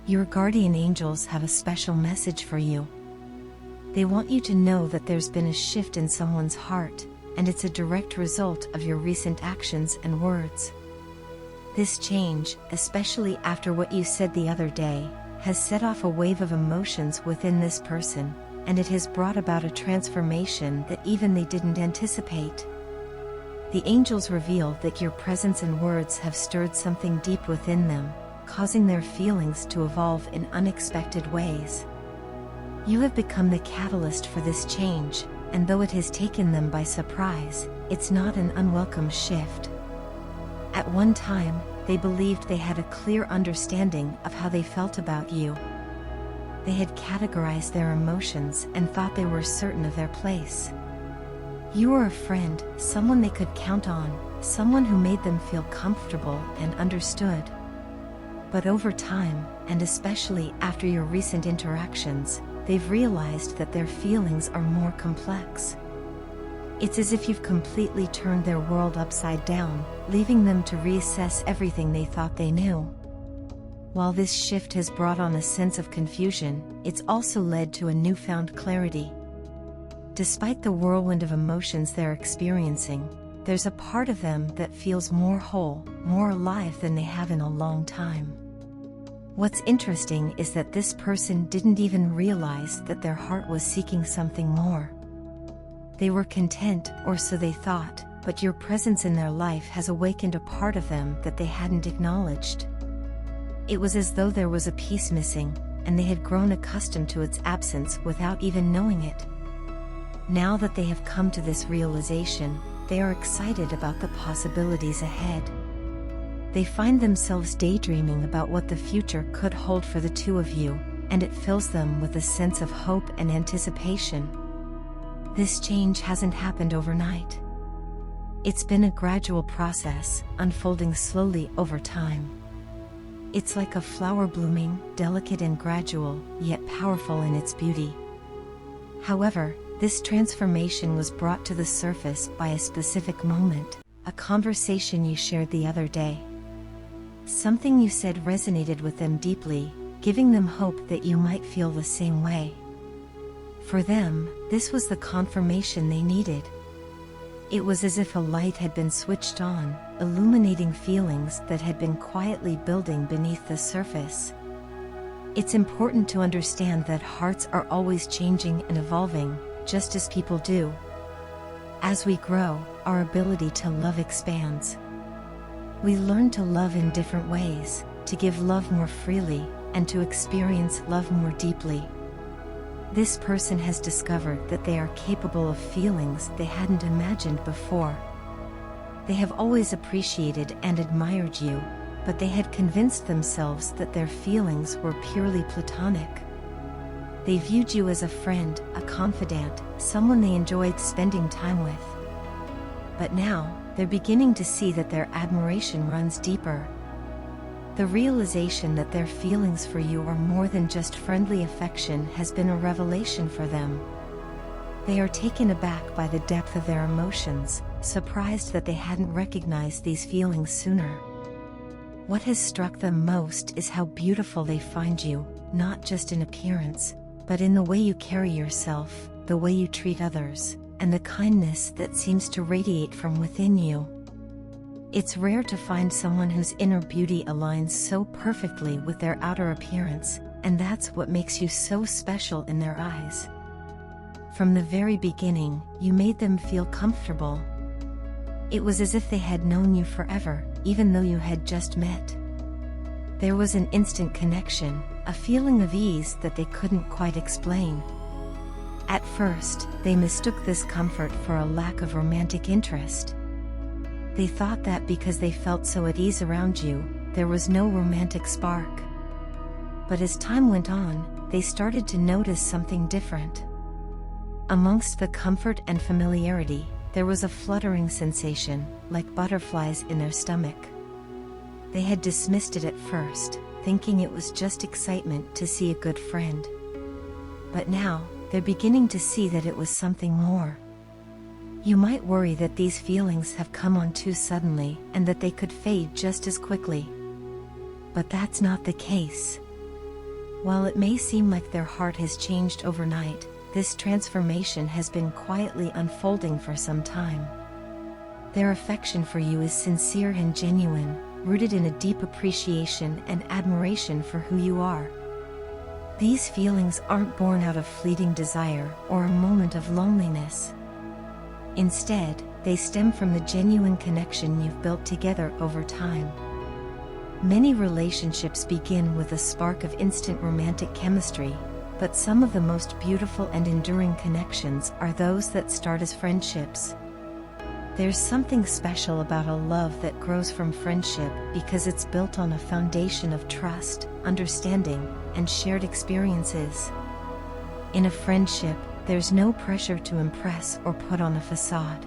Your guardian angels have a special message for you. They want you to know that there's been a shift in someone's heart, and it's a direct result of your recent actions and words. This change, especially after what you said the other day, has set off a wave of emotions within this person, and it has brought about a transformation that even they didn't anticipate. The angels reveal that your presence and words have stirred something deep within them, causing their feelings to evolve in unexpected ways. You have become the catalyst for this change, and though it has taken them by surprise, it's not an unwelcome shift. At one time, they believed they had a clear understanding of how they felt about you. They had categorized their emotions and thought they were certain of their place. You were a friend, someone they could count on, someone who made them feel comfortable and understood. But over time, and especially after your recent interactions, they've realized that their feelings are more complex. It's as if you've completely turned their world upside down, leaving them to reassess everything they thought they knew. While this shift has brought on a sense of confusion, it's also led to a newfound clarity. Despite the whirlwind of emotions they're experiencing, there's a part of them that feels more whole, more alive than they have in a long time. What's interesting is that this person didn't even realize that their heart was seeking something more. They were content, or so they thought, but your presence in their life has awakened a part of them that they hadn't acknowledged. It was as though there was a piece missing, and they had grown accustomed to its absence without even knowing it. Now that they have come to this realization, they are excited about the possibilities ahead. They find themselves daydreaming about what the future could hold for the two of you, and it fills them with a sense of hope and anticipation. This change hasn't happened overnight. It's been a gradual process, unfolding slowly over time. It's like a flower blooming, delicate and gradual, yet powerful in its beauty. However, this transformation was brought to the surface by a specific moment, a conversation you shared the other day. Something you said resonated with them deeply, giving them hope that you might feel the same way. For them, this was the confirmation they needed. It was as if a light had been switched on, illuminating feelings that had been quietly building beneath the surface. It's important to understand that hearts are always changing and evolving, just as people do. As we grow, our ability to love expands. We learn to love in different ways, to give love more freely, and to experience love more deeply. This person has discovered that they are capable of feelings they hadn't imagined before. They have always appreciated and admired you, but they had convinced themselves that their feelings were purely platonic. They viewed you as a friend, a confidant, someone they enjoyed spending time with. But now, they're beginning to see that their admiration runs deeper. The realization that their feelings for you are more than just friendly affection has been a revelation for them. They are taken aback by the depth of their emotions, surprised that they hadn't recognized these feelings sooner. What has struck them most is how beautiful they find you, not just in appearance, but in the way you carry yourself, the way you treat others, and the kindness that seems to radiate from within you. It's rare to find someone whose inner beauty aligns so perfectly with their outer appearance, and that's what makes you so special in their eyes. From the very beginning, you made them feel comfortable. It was as if they had known you forever, even though you had just met. There was an instant connection, a feeling of ease that they couldn't quite explain. At first, they mistook this comfort for a lack of romantic interest. They thought that because they felt so at ease around you, there was no romantic spark. But as time went on, they started to notice something different. Amongst the comfort and familiarity, there was a fluttering sensation, like butterflies in their stomach. They had dismissed it at first, thinking it was just excitement to see a good friend. But now, they're beginning to see that it was something more. You might worry that these feelings have come on too suddenly and that they could fade just as quickly. But that's not the case. While it may seem like their heart has changed overnight, this transformation has been quietly unfolding for some time. Their affection for you is sincere and genuine, rooted in a deep appreciation and admiration for who you are. These feelings aren't born out of fleeting desire or a moment of loneliness. Instead, they stem from the genuine connection you've built together over time. Many relationships begin with a spark of instant romantic chemistry, but some of the most beautiful and enduring connections are those that start as friendships. There's something special about a love that grows from friendship because it's built on a foundation of trust, understanding, and shared experiences. In a friendship, there's no pressure to impress or put on a facade.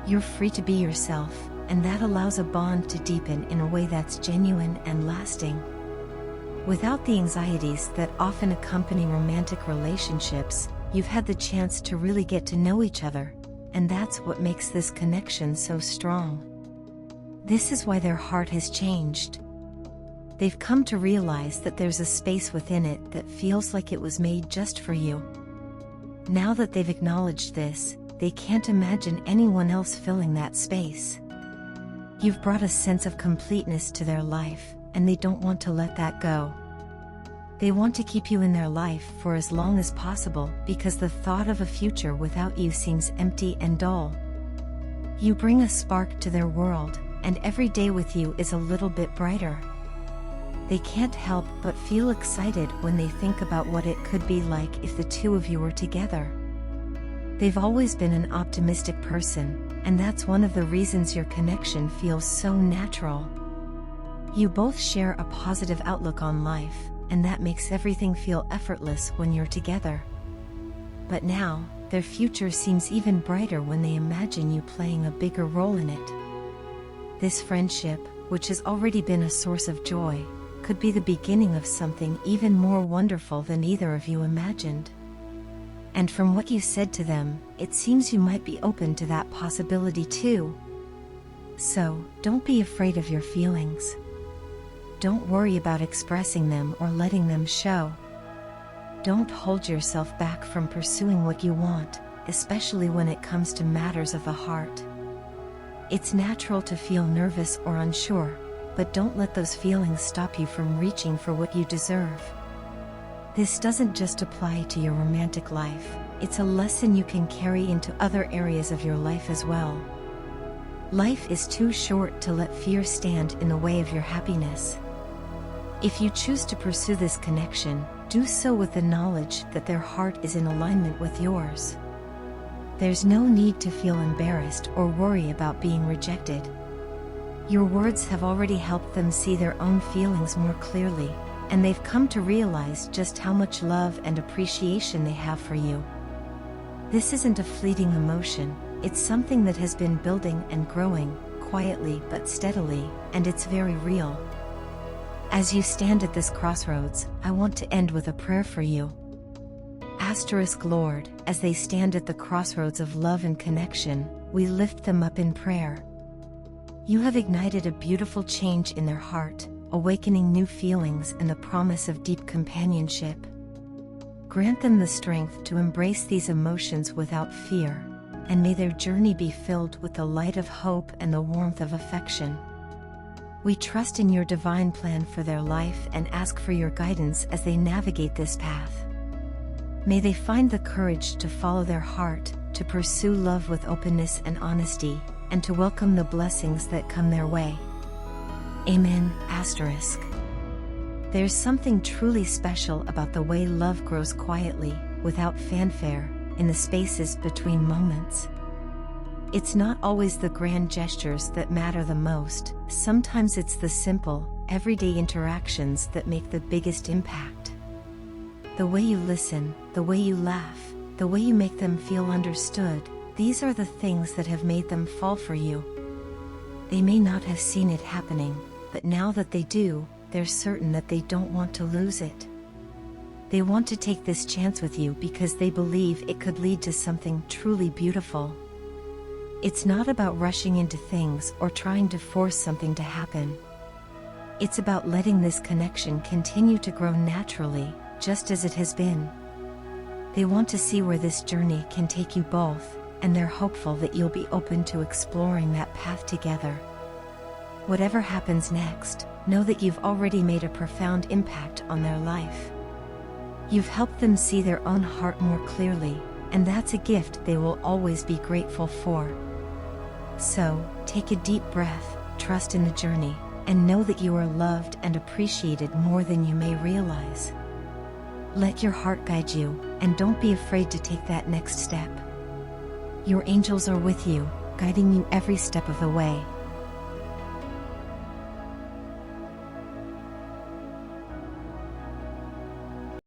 You're free to be yourself, and that allows a bond to deepen in a way that's genuine and lasting. Without the anxieties that often accompany romantic relationships, you've had the chance to really get to know each other, and that's what makes this connection so strong. This is why their heart has changed. They've come to realize that there's a space within it that feels like it was made just for you. Now that they've acknowledged this, they can't imagine anyone else filling that space. You've brought a sense of completeness to their life, and they don't want to let that go. They want to keep you in their life for as long as possible because the thought of a future without you seems empty and dull. You bring a spark to their world, and every day with you is a little bit brighter. They can't help but feel excited when they think about what it could be like if the two of you were together. They've always been an optimistic person, and that's one of the reasons your connection feels so natural. You both share a positive outlook on life, and that makes everything feel effortless when you're together. But now, their future seems even brighter when they imagine you playing a bigger role in it. This friendship, which has already been a source of joy, could be the beginning of something even more wonderful than either of you imagined. And from what you said to them, it seems you might be open to that possibility too. So, don't be afraid of your feelings. Don't worry about expressing them or letting them show. Don't hold yourself back from pursuing what you want, especially when it comes to matters of the heart. It's natural to feel nervous or unsure, but don't let those feelings stop you from reaching for what you deserve. This doesn't just apply to your romantic life, it's a lesson you can carry into other areas of your life as well. Life is too short to let fear stand in the way of your happiness. If you choose to pursue this connection, do so with the knowledge that their heart is in alignment with yours. There's no need to feel embarrassed or worry about being rejected. Your words have already helped them see their own feelings more clearly, and they've come to realize just how much love and appreciation they have for you. This isn't a fleeting emotion, it's something that has been building and growing, quietly but steadily, and it's very real. As you stand at this crossroads, I want to end with a prayer for you. Lord, as they stand at the crossroads of love and connection, we lift them up in prayer. You have ignited a beautiful change in their heart, awakening new feelings and the promise of deep companionship. Grant them the strength to embrace these emotions without fear, and may their journey be filled with the light of hope and the warmth of affection. We trust in your divine plan for their life and ask for your guidance as they navigate this path. May they find the courage to follow their heart, to pursue love with openness and honesty, and to welcome the blessings that come their way. Amen. There's something truly special about the way love grows quietly, without fanfare, in the spaces between moments. It's not always the grand gestures that matter the most, sometimes it's the simple, everyday interactions that make the biggest impact. The way you listen, the way you laugh, the way you make them feel understood, these are the things that have made them fall for you. They may not have seen it happening, but now that they do, they're certain that they don't want to lose it. They want to take this chance with you because they believe it could lead to something truly beautiful. It's not about rushing into things or trying to force something to happen. It's about letting this connection continue to grow naturally, just as it has been. They want to see where this journey can take you both, and they're hopeful that you'll be open to exploring that path together. Whatever happens next, know that you've already made a profound impact on their life. You've helped them see their own heart more clearly, and that's a gift they will always be grateful for. So, take a deep breath, trust in the journey, and know that you are loved and appreciated more than you may realize. Let your heart guide you, and don't be afraid to take that next step. Your angels are with you, guiding you every step of the way.